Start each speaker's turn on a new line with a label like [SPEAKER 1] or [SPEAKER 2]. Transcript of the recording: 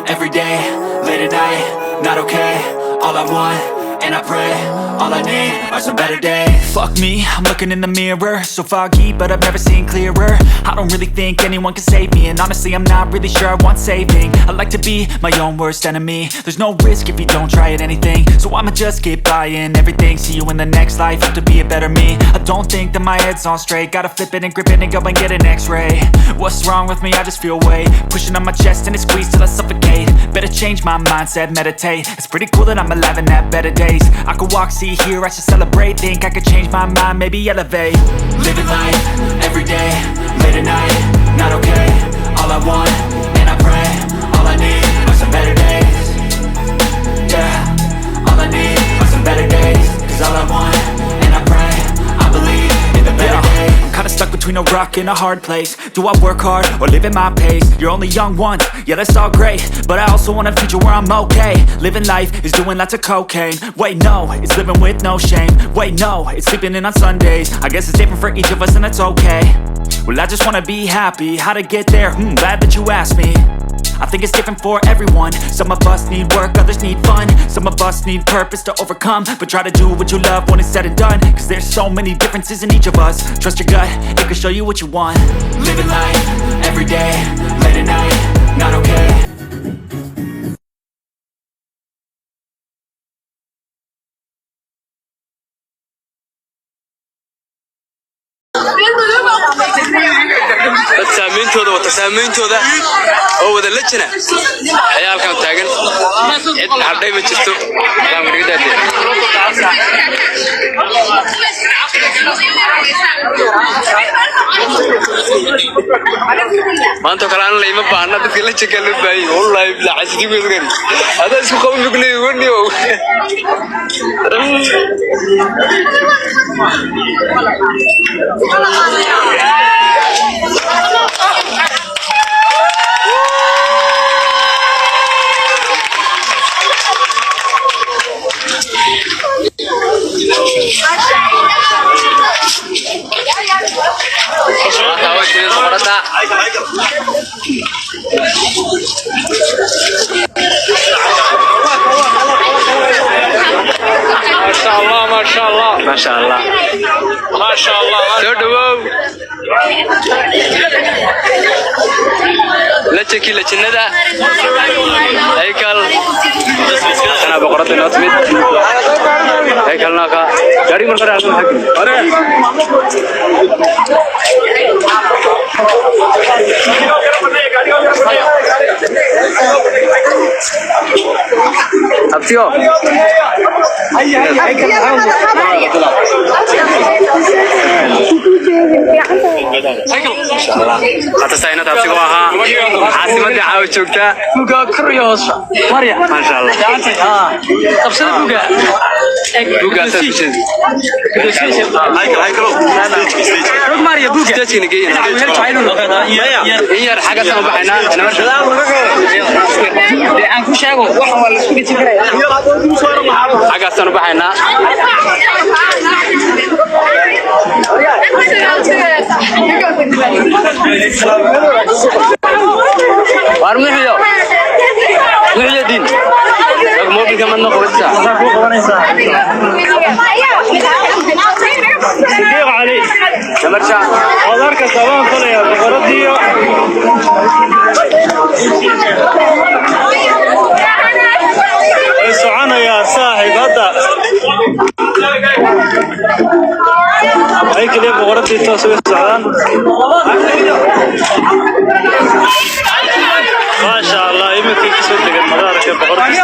[SPEAKER 1] every day, late at night, not okay. All I want, and I pray, all I need are some better days. Fuck me, I'm looking in the mirror, so foggy, but I've never seen clearer. I don't really think anyone can save me, and honestly I'm not really sure I want saving. I like to be my own worst enemy. There's no risk if you don't try at anything, so I'ma just keep buying everything. See you in the next life, have to be a better me. I don't think that my head's on straight, gotta flip it and grip it and go and get an x-ray. What's wrong with me? I just feel weight pushing on my chest and it squeezes till I suffocate. Better change my mindset, meditate. It's pretty cool that I'm alive and have better days. I could walk, see, hear, I should celebrate. Think I could change my mind, maybe elevate. Living life, every day, late at night, not okay. All I want, and I pray, all I need are some better days. Yeah, all I need are some better days. Cause all I want, and I pray, I believe in the better days. I'm kinda stuck between a rock and a hard place. Do I work hard or live at my pace? You're only young once, yeah that's all great, but I also want a future where I'm okay. Living life is doing lots of cocaine. Wait no, it's living with no shame. Wait no, it's sleeping in on Sundays. I guess it's different for each of us and that's okay. Well I just wanna be happy, how to get there? Glad that you asked me. I think it's different for everyone. Some of us need work, others need fun. Some of us need purpose to overcome. But try to do what you love when it's said and done. Cause there's so many differences in each of us. Trust your gut, it can show you what you want. Living life, every day, late at night, not okay.
[SPEAKER 2] saameyntooda wata saameyntooda oo wada la jina ayaa halkan taagan cid hadhay ma jirto aan waridaade maanta kala aan leeyma baahna dadka la jikala baayay wallahi bila casidi weed gari hada isku qowl nugley waniyo Boqorada ما شاء الله ما شاء الله ما شاء الله Soo Dhaweeyay لا تشكي لا جندا هيكل أنا بقرة ناتميد هيكل ناقة جاري من قرية حق أبتيو هيكل ما شاء الله خاطر تابسيقوها عاصمة عاود شوكتا بوغا كريوس ماريا ما شاء الله طبسنا بوغا بوغا سبشن هايكل روك ماريا بوغا تاتينا جايين هي حاجة سما بحنا أنا ما شاء الله أنا كوشاغو واحد ولا سكتي كراي حاجة سما بحنا وارمحيو محيو دين موبيل كمان نقرأتها صديق علي تمرشا وذارك السلام كله يا بقرديو السعانة يا صاحب هذا هيك ليه بقردي تسوي السعان ما شاء الله يمكن كسبت المدارك بقردي